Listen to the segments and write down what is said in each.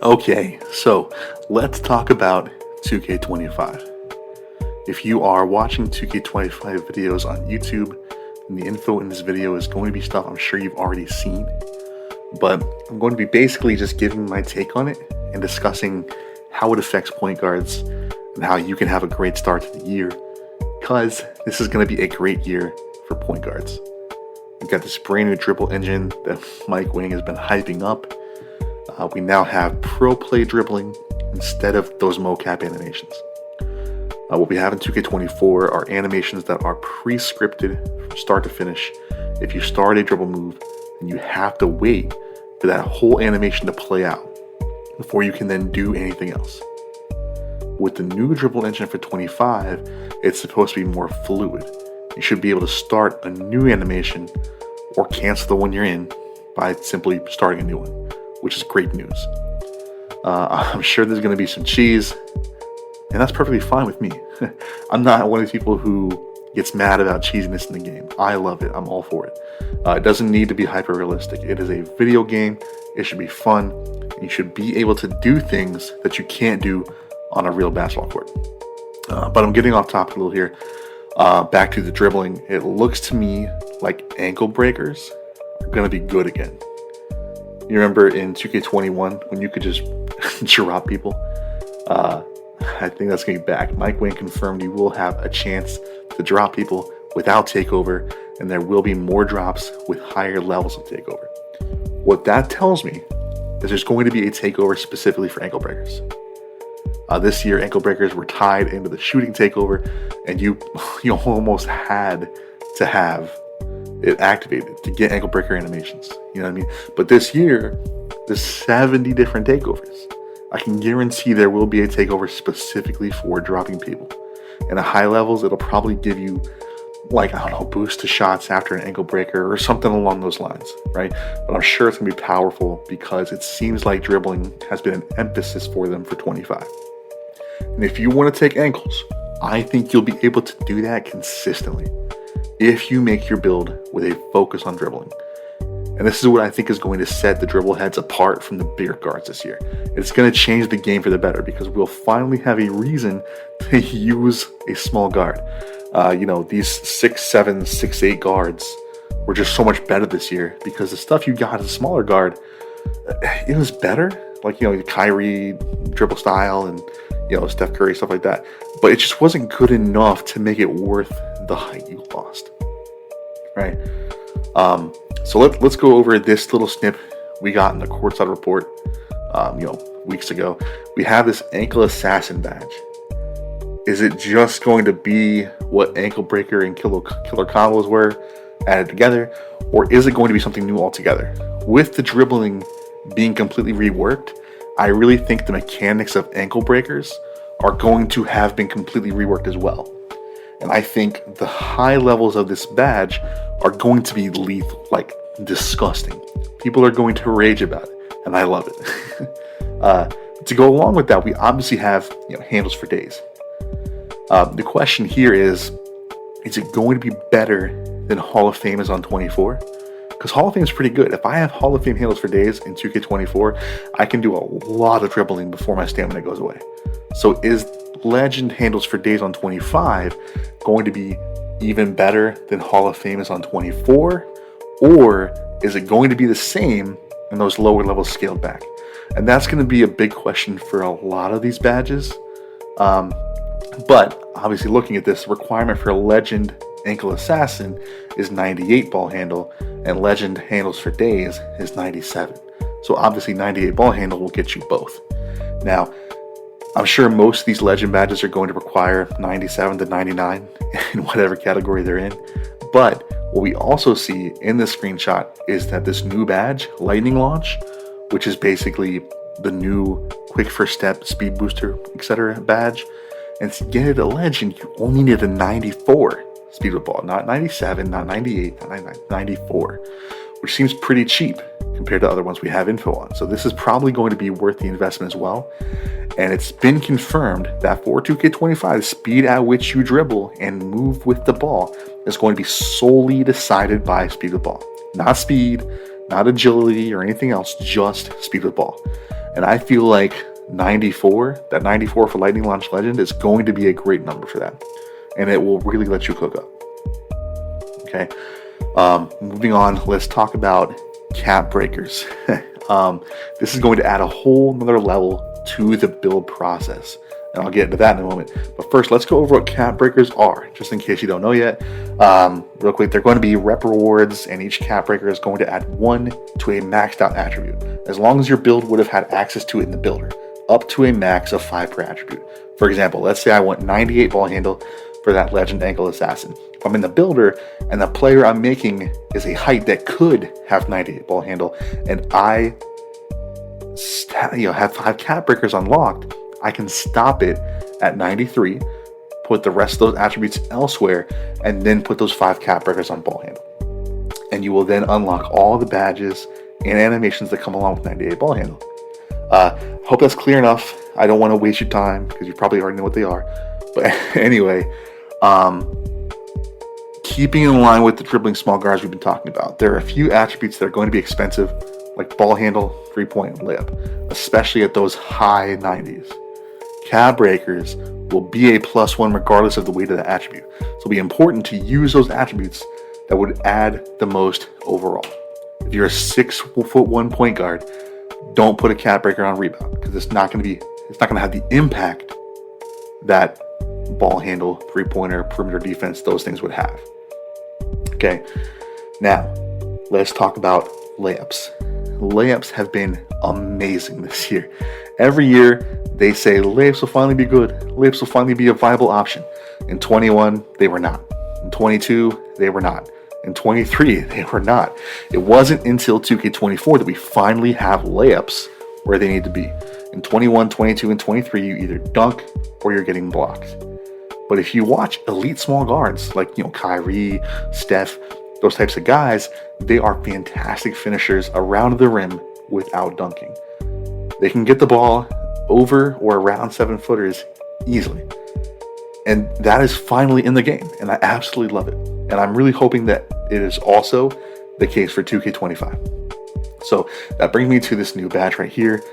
Okay, so let's talk about 2K25. If you are watching 2K25 videos on YouTube, then the info in this video is going to be stuff I'm sure you've already seen. But I'm going to be basically just giving my take on it and discussing how it affects point guards and how you can have a great start to the year, because this is going to be a great year for point guards. We've got this brand new dribble engine that Mike Wang has been hyping up. We now have pro play dribbling instead of those mocap animations. What we have in 2K24 are animations that are pre-scripted from start to finish. If you start a dribble move, then you have to wait for that whole animation to play out before you can then do anything else. With the new dribble engine for 25, it's supposed to be more fluid. You should be able to start a new animation or cancel the one you're in by simply starting a new one, which is great news. I'm sure there's going to be some cheese, and that's perfectly fine with me. I'm not one of these people who gets mad about cheesiness in the game. I love it. I'm all for it. It doesn't need to be hyper-realistic. It is a video game. It should be fun. And you should be able to do things that you can't do on a real basketball court. But I'm getting off topic a little here. Back to the dribbling. It looks to me like ankle breakers are going to be good again. You remember in 2K21 when you could just drop people? I think that's going to be back. Mike Wang confirmed you will have a chance to drop people without takeover, and there will be more drops with higher levels of takeover. What that tells me is there's going to be a takeover specifically for ankle breakers. This year, ankle breakers were tied into the shooting takeover, and you almost had to have it activated to get ankle breaker animations. You know what I mean? But this year, there's 70 different takeovers. I can guarantee there will be a takeover specifically for dropping people. And at high levels, it'll probably give you, boost to shots after an ankle breaker or something along those lines, right? But I'm sure it's going to be powerful because it seems like dribbling has been an emphasis for them for 25. And if you want to take ankles, I think you'll be able to do that consistently if you make your build with a focus on dribbling. And this is what I think is going to set the dribble heads apart from the bigger guards this year. It's going to change the game for the better because we'll finally have a reason to use a small guard. These 6'7", 6'8" guards were just so much better this year because the stuff you got as a smaller guard, it was better. The Kyrie dribble style and, Steph Curry, stuff like that. But it just wasn't good enough to make it worth the height you lost, right? So let's go over this little snip we got in the courtside report, weeks ago. We have this ankle assassin badge. Is it just going to be what ankle breaker and killer combos were added together, or is it going to be something new altogether? With the dribbling being completely reworked, I really think the mechanics of ankle breakers are going to have been completely reworked as well. And I think the high levels of this badge are going to be lethal, disgusting. People are going to rage about it, and I love it. To go along with that, we obviously have handles for days. The question here is it going to be better than Hall of Fame is on 24? Because Hall of Fame is pretty good. If I have Hall of Fame handles for days in 2K24, I can do a lot of dribbling before my stamina goes away. So is Legend handles for days on 25 going to be even better than Hall of Fame is on 24? Or is it going to be the same and those lower levels scaled back? And that's going to be a big question for a lot of these badges. But obviously looking at this, the requirement for a Legend Ankle Assassin is 98 ball handle, and Legend handles for days is 97. So obviously 98 ball handle will get you both. Now, I'm sure most of these Legend badges are going to require 97 to 99 in whatever category they're in. But what we also see in this screenshot is that this new badge, Lightning Launch, which is basically the new quick first step, speed booster, etc. badge, and to get it a Legend, you only need a 94 speed with ball, not 97, not 98, not 99, 94, which seems pretty cheap compared to other ones we have info on. So this is probably going to be worth the investment as well. And it's been confirmed that for 2K25, the speed at which you dribble and move with the ball is going to be solely decided by speed with ball. Not speed, not agility or anything else, just speed with ball. And I feel like 94, that 94 for Lightning Launch Legend is going to be a great number for that. And it will really let you cook up. Okay. Moving on, let's talk about cap breakers. This is going to add a whole nother level to the build process. And I'll get into that in a moment. But first, let's go over what cap breakers are, just in case you don't know yet. Real quick, they're going to be rep rewards, and each cap breaker is going to add 1 to a maxed out attribute, as long as your build would have had access to it in the builder, up to a max of 5 per attribute. For example, let's say I want 98 ball handle for that Legend Ankle Assassin. If I'm in the builder and the player I'm making is a height that could have 98 ball handle, and I have 5 cap breakers unlocked, I can stop it at 93, put the rest of those attributes elsewhere, and then put those 5 cap breakers on ball handle. And you will then unlock all the badges and animations that come along with 98 ball handle. Hope that's clear enough. I don't want to waste your time because you probably already know what they are. But anyway, keeping in line with the dribbling small guards we've been talking about, there are a few attributes that are going to be expensive, like ball handle, 3-point, and layup, especially at those high 90s. Cap breakers will be a +1 regardless of the weight of the attribute. So it'll be important to use those attributes that would add the most overall. If you're a 6'1" point guard, don't put a cap breaker on rebound because it's not going to have the impact that ball handle, 3-pointer, perimeter defense, those things would have. Okay, now let's talk about layups. Layups have been amazing this year. Every year they say layups will finally be good. Layups will finally be a viable option. In 21, they were not. In 22, they were not. In 23, they were not. It wasn't until 2K24 that we finally have layups where they need to be. In 21, 22, and 23, you either dunk or you're getting blocked. But if you watch elite small guards like Kyrie, Steph, those types of guys, they are fantastic finishers around the rim without dunking. They can get the ball over or around 7-footers easily. And that is finally in the game, and I absolutely love it. And I'm really hoping that it is also the case for 2K25. So that brings me to this new badge right here.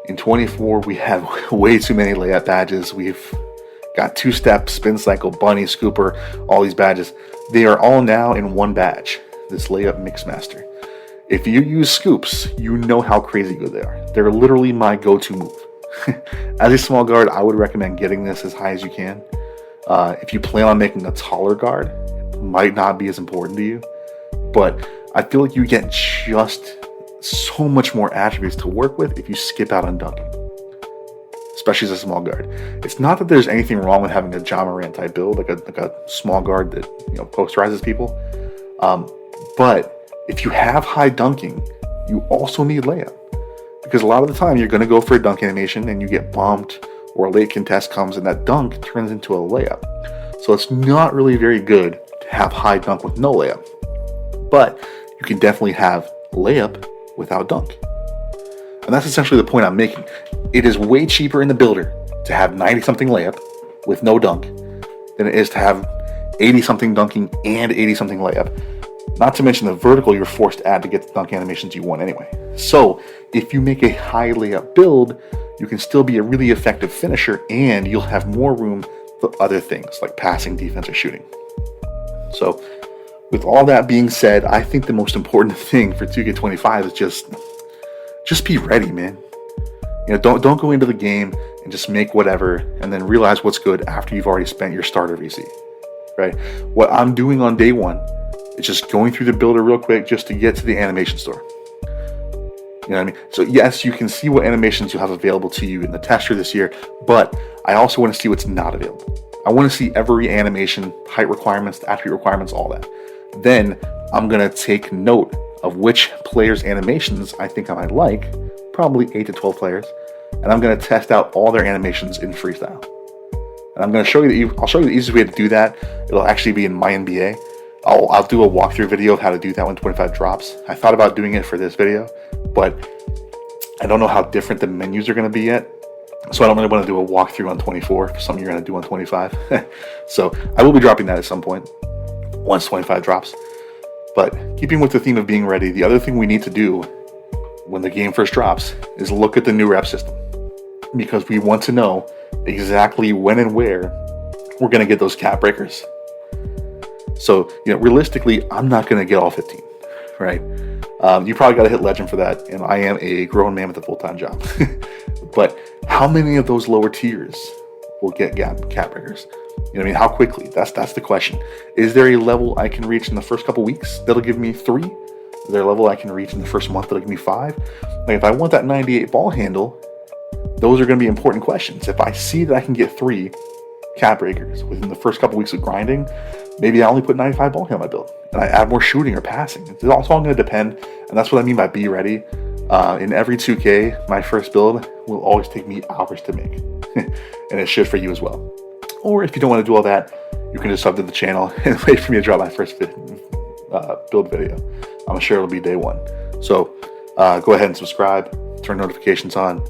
In 24, we have way too many layup badges. We've got 2-step, spin cycle, bunny, scooper, all these badges. They are all now in one badge, this layup mixmaster. If you use scoops, you know how crazy good they are. They're literally my go-to move. As a small guard, I would recommend getting this as high as you can. If you plan on making a taller guard, it might not be as important to you, but I feel like you get just so much more attributes to work with if you skip out on dunking, especially as a small guard. It's not that there's anything wrong with having a Ja Morant type build, like a small guard that posterizes people, but if you have high dunking, you also need layup, because a lot of the time you're going to go for a dunk animation and you get bumped, or a late contest comes and that dunk turns into a layup. So it's not really very good to have high dunk with no layup, but you can definitely have layup without dunk. And that's essentially the point I'm making. It is way cheaper in the builder to have 90-something layup with no dunk than it is to have 80-something dunking and 80-something layup. Not to mention the vertical you're forced to add to get the dunk animations you want anyway. So if you make a high layup build, you can still be a really effective finisher, and you'll have more room for other things like passing, defense, or shooting. So with all that being said, I think the most important thing for 2K25 is just be ready, man. Don't go into the game and just make whatever and then realize what's good after you've already spent your starter VC, right? What I'm doing on day one is just going through the builder real quick just to get to the animation store. You know what I mean? So yes, you can see what animations you have available to you in the tester this year, but I also want to see what's not available. I want to see every animation, height requirements, attribute requirements, all that. Then I'm going to take note of which players' animations I think I might like, probably 8 to 12 players, and I'm going to test out all their animations in freestyle. And I'm going to show you I'll show you the easiest way to do that. It'll actually be in my NBA. I'll do a walkthrough video of how to do that when 25 drops. I thought about doing it for this video, but I don't know how different the menus are going to be yet. So I don't really want to do a walkthrough on 24 for something you're going to do on 25. So I will be dropping that at some point once 25 drops. But keeping with the theme of being ready, the other thing we need to do when the game first drops is look at the new rep system, because we want to know exactly when and where we're going to get those cap breakers. So, realistically, I'm not going to get all 15, right? You probably got to hit legend for that, and I am a grown man with a full-time job. But how many of those lower tiers will get cap breakers? How quickly? That's the question. Is there a level I can reach in the first couple weeks that'll give me 3? Is there a level I can reach in the first month that'll give me 5? Like, if I want that 98 ball handle, those are going to be important questions. If I see that I can get 3 cap breakers within the first couple weeks of grinding, maybe I only put 95 ball handle on my build, and I add more shooting or passing. It's all going to depend, and that's what I mean by be ready. In every 2K, my first build will always take me hours to make, and it should for you as well. Or if you don't want to do all that, you can just sub to the channel and wait for me to drop my first build video. I'm sure it'll be day 1. So go ahead and subscribe, turn notifications on,